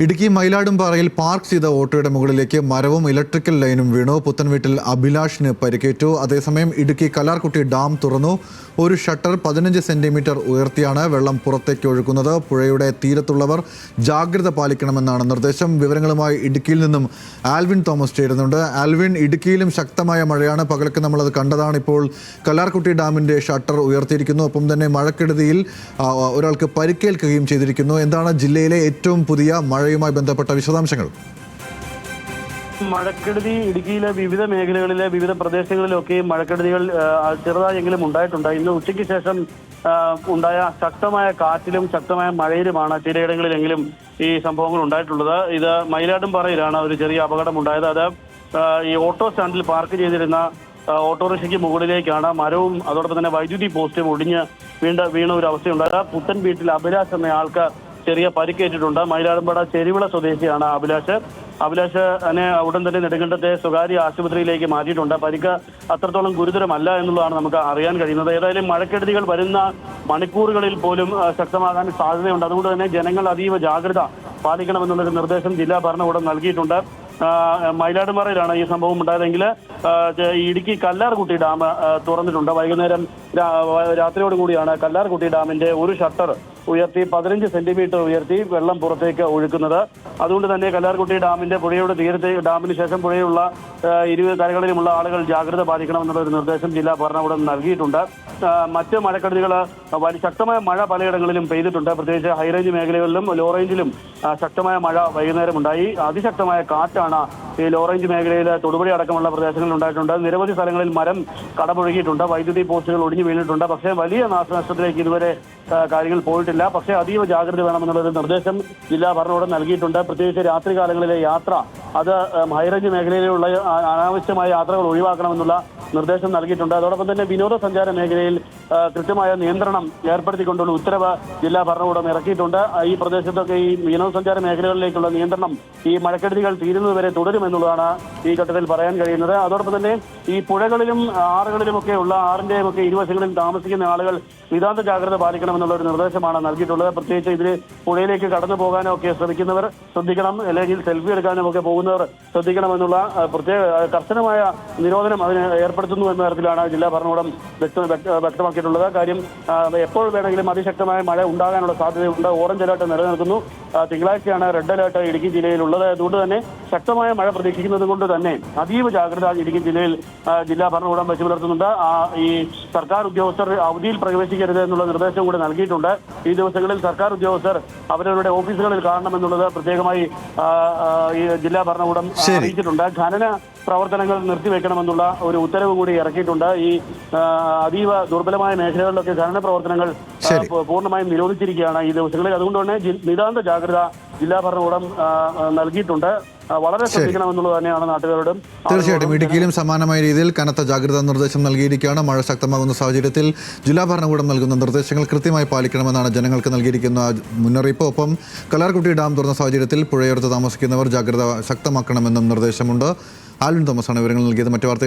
Idukki മയിലാടുംപാറയിൽ park ചെയ്ത ഓട്ടോയുടെ മുകളിലേക്ക് മരവും ഇലക്ട്രിക്കൽ ലൈനും വീണു. പുത്തൻവീട്ടിൽ അഭിലാഷിന് പരിക്കേറ്റു. അതേസമയം ഇടുക്കി കല്ലാർകുട്ടി ഡാം തുറന്നു. ഒരു ഷട്ടർ 15 സെന്റിമീറ്റർ ഉയർത്തിയാണ് വെള്ളം പുറത്തേക്ക് ഒഴുകുന്നത്. പുഴയുടെ തീരത്തുള്ളവർ ജാഗ്രത പാലിക്കണമെന്നാണ് നിർദ്ദേശം. വിവരങ്ങളുമായി ഇടുക്കിയിൽ നിന്നും ആൽവിൻ തോമസ് ചേരുന്നുണ്ട്. ആൽവിൻ, ഇടുക്കിയിലും ശക്തമായ മഴയാണ്. പകലൊക്കെ നമ്മളത് കണ്ടതാണ്. ഇപ്പോൾ കല്ലാർകുട്ടി ഡാമിന്റെ ഷട്ടർ ഉയർത്തിയിരിക്കുന്നു. ഒപ്പം തന്നെ മഴക്കെടുതിയിൽ ഒരാൾക്ക് പരിക്കേൽക്കുകയും ചെയ്തിരിക്കുന്നു. എന്താണ് ജില്ലയിലെ ഏറ്റവും പുതിയ മഴയുമായി ബന്ധപ്പെട്ട വിശദാംശങ്ങൾ? മഴക്കെടുതി ഇടുക്കിയിലെ വിവിധ മേഖലകളിലെ വിവിധ പ്രദേശങ്ങളിലൊക്കെ മഴക്കെടുതികൾ ചെറുതായെങ്കിലും ഉണ്ടായിട്ടുണ്ട്. ഇന്ന് ഉച്ചയ്ക്ക് ശേഷം ഉണ്ടായ ശക്തമായ കാറ്റിലും ശക്തമായ മഴയിലുമാണ് ചിലയിടങ്ങളിലെങ്കിലും ഈ സംഭവങ്ങൾ ഉണ്ടായിട്ടുള്ളത്. ഇത് മയിലാടുംപാറയിലാണ് ഒരു ചെറിയ അപകടം ഉണ്ടായത്. അത് ഈ ഓട്ടോ സ്റ്റാൻഡിൽ പാർക്ക് ചെയ്തിരുന്ന ഓട്ടോറിക്ഷയ്ക്ക് മുകളിലേക്കാണ് മരവും അതോടൊപ്പം തന്നെ വൈദ്യുതി പോസ്റ്റും ഒടിഞ്ഞ് വീണ ഒരു അവസ്ഥയുണ്ടായത്. പുത്തൻ വീട്ടിൽ അഭിലാഷ് എന്ന ആൾക്ക് ചെറിയ പരിക്കേറ്റിട്ടുണ്ട്. മയിലാടുംപാറ ചെരുവിള സ്വദേശിയാണ് അഭിലാഷിനെ ഉടൻ തന്നെ നെടുങ്കണ്ടത്തെ സ്വകാര്യ ആശുപത്രിയിലേക്ക് മാറ്റിയിട്ടുണ്ട്. പരിക്ക് അത്രത്തോളം ഗുരുതരമല്ല എന്നുള്ളതാണ് നമുക്ക് അറിയാൻ കഴിയുന്നത്. ഏതായാലും മഴക്കെടുതികൾ വരുന്ന മണിക്കൂറുകളിൽ പോലും ശക്തമാകാൻ സാധ്യതയുണ്ട്. അതുകൊണ്ട് തന്നെ ജനങ്ങൾ അതീവ ജാഗ്രത പാലിക്കണമെന്നുള്ളൊരു നിർദ്ദേശം ജില്ലാ ഭരണകൂടം നൽകിയിട്ടുണ്ട്. മയിലാടുംപാറയിലാണ് ഈ സംഭവം ഉണ്ടായതെങ്കിൽ ഇടുക്കി കല്ലാർകുട്ടി ഡാം തുറന്നിട്ടുണ്ട്. വൈകുന്നേരം രാത്രിയോടുകൂടിയാണ് കല്ലാർകുട്ടി ഡാമിന്റെ ഒരു ഷട്ടർ ഉയർത്തി 15 സെന്റിമീറ്റർ ഉയർത്തി വെള്ളം പുറത്തേക്ക് ഒഴുക്കുന്നത്. അതുകൊണ്ട് തന്നെ കല്ലാർകുട്ടി ഡാമിന്റെ പുഴയുടെ തീരത്തെ ഡാമിന് ശേഷം പുഴയുള്ള ഇരു കരകളിലുമുള്ള ആളുകൾ ജാഗ്രത പാലിക്കണമെന്നുള്ള ഒരു നിർദ്ദേശം ജില്ലാ ഭരണകൂടം നൽകിയിട്ടുണ്ട്. മറ്റ് മഴക്കെടുതികൾ ശക്തമായ മഴ പലയിടങ്ങളിലും പെയ്തിട്ടുണ്ട്. പ്രത്യേകിച്ച് ഹൈറേഞ്ച് മേഖലകളിലും ലോ റേഞ്ചിലും ശക്തമായ മഴ വൈകുന്നേരം ഉണ്ടായി. അതിശക്തമായ കാറ്റാണ് ഈ ലോ റേഞ്ച് മേഖലയിൽ തൊടുപുഴ അടക്കമുള്ള പ്രദേശങ്ങളിൽ ഉണ്ടായിട്ടുണ്ട്. നിരവധി സ്ഥലങ്ങളിൽ മരം കടപുഴകിയിട്ടുണ്ട്. വൈദ്യുതി പോസ്റ്റുകൾ ഒടിഞ്ഞു വീണിട്ടുണ്ട്. പക്ഷേ വലിയ നാശനഷ്ടത്തിലേക്ക് ഇതുവരെ കാര്യങ്ങൾ പോയിട്ടില്ല. പക്ഷേ അതീവ ജാഗ്രത വേണമെന്നുള്ളൊരു നിർദ്ദേശം ജില്ലാ ഭരണകൂടം നൽകിയിട്ടുണ്ട്. പ്രത്യേകിച്ച് രാത്രികാലങ്ങളിലെ യാത്ര അത് ഹൈറേഞ്ച് മേഖലയിലുള്ള അനാവശ്യമായ യാത്രകൾ ഒഴിവാക്കണമെന്നുള്ള നിർദ്ദേശം നൽകിയിട്ടുണ്ട്. അതോടൊപ്പം തന്നെ വിനോദസഞ്ചാര മേഖലയിൽ കൃത്യമായ നിയന്ത്രണം ഏർപ്പെടുത്തിക്കൊണ്ടുള്ള ഉത്തരവ് ജില്ലാ ഭരണകൂടം ഇറക്കിയിട്ടുണ്ട്. ഈ പ്രദേശത്തൊക്കെ ഈ വിനോദസഞ്ചാര മേഖലകളിലേക്കുള്ള നിയന്ത്രണം ഈ മഴക്കെടുതികൾ തീരുന്നതുവരെ തുടരുമെന്നുള്ളതാണ് ഈ ഘട്ടത്തിൽ പറയാൻ കഴിയുന്നത്. അതോടൊപ്പം തന്നെ ഈ പുഴകളിലും ആറുകളിലുമൊക്കെ ഉള്ള ആറിന്റെയും ഒക്കെ ഇരുവശങ്ങളിൽ താമസിക്കുന്ന ആളുകൾ നിതാന്ത ജാഗ്രത പാലിക്കണമെന്നുള്ള ഒരു നിർദ്ദേശമാണ് നൽകിയിട്ടുള്ളത്. പ്രത്യേകിച്ച് ഇതിൽ പുഴയിലേക്ക് കടന്നു പോകാനോ ഒക്കെ ശ്രമിക്കുന്നവർ ശ്രദ്ധിക്കണം, അല്ലെങ്കിൽ സെൽഫി എടുക്കാനും ഒക്കെ പോകുന്നവർ ശ്രദ്ധിക്കണമെന്നുള്ള പ്രത്യേക കർശനമായ നിരോധനം അതിന് ഏർപ്പെടുത്തുന്നു എന്ന തരത്തിലാണ് ജില്ലാ ഭരണകൂടം വ്യക്തമാക്കിയിട്ടുള്ളത്. കാര്യം എപ്പോൾ വേണമെങ്കിലും അതിശക്തമായ മഴ ഉണ്ടാകാനുള്ള സാധ്യതയുണ്ട്. ഓറഞ്ച് അലർട്ട് നിലനിൽക്കുന്നു. തിങ്കളാഴ്ചയാണ് റെഡ് അലർട്ട് ഇടുക്കി ജില്ലയിലുള്ളത്. അതുകൊണ്ട് തന്നെ ശക്തമായ മഴ പ്രതീക്ഷിക്കുന്നത് കൊണ്ട് തന്നെ അതീവ ജാഗ്രത ഇടുക്കി ജില്ലയിൽ ജില്ലാ ഭരണകൂടം വെച്ചു പുലർത്തുന്നുണ്ട്. ഈ സർക്കാർ ഉദ്യോഗസ്ഥർ അവധിയിൽ പ്രവേശിക്കരുത് എന്നുള്ള നിർദ്ദേശം കൂടെ നൽകിയിട്ടുണ്ട്. ഈ ദിവസങ്ങളിൽ സർക്കാർ ഉദ്യോഗസ്ഥർ അവരവരുടെ ഓഫീസുകളിൽ കാണണമെന്നുള്ളത് പ്രത്യേകമായി ഈ ജില്ലാ ഭരണകൂടം അറിയിച്ചിട്ടുണ്ട്. ഖനന പ്രവർത്തനങ്ങൾ നിർത്തിവെക്കണമെന്നുള്ള ഒരു ഉത്തരവ് കൂടി ഇറക്കിയിട്ടുണ്ട്. ഈ അതീവ ദുർബലമായ മേഖലകളിലൊക്കെ ഖനന പ്രവർത്തനങ്ങൾ പൂർണ്ണമായും നിരോധിച്ചിരിക്കുകയാണ് ഈ ദിവസങ്ങളിൽ. അതുകൊണ്ട് തന്നെ നിതാന്ത ജാഗ്രത ജില്ലാ ഭരണകൂടം നൽകിയിട്ടുണ്ട്. വളരെ ശ്രദ്ധിക്കണമെന്നുള്ളത് തന്നെയാണ് നാട്ടുകാരോടും. തീർച്ചയായിട്ടും ഇടുക്കിയിലും സമാനമായ രീതിയിൽ കനത്ത ജാഗ്രതാ നിർദ്ദേശം നൽകിയിരിക്കുകയാണ്. മഴ ശക്തമാകുന്ന സാഹചര്യത്തിൽ ജില്ലാ ഭരണകൂടം നൽകുന്ന നിർദ്ദേശങ്ങൾ കൃത്യമായി പാലിക്കണമെന്നാണ് ജനങ്ങൾക്ക് നൽകിയിരിക്കുന്ന മുന്നറിയിപ്പ്. ഒപ്പം കല്ലാർകുട്ടി ഡാം തുറന്ന സാഹചര്യത്തിൽ പുഴയോരത്ത് താമസിക്കുന്നവർ ജാഗ്രത ശക്തമാക്കണമെന്നും നിർദ്ദേശമുണ്ട്. ആൽവിൻ തോമസാണ് വിവരങ്ങൾ നൽകിയത്. മറ്റു വാർത്തയിൽ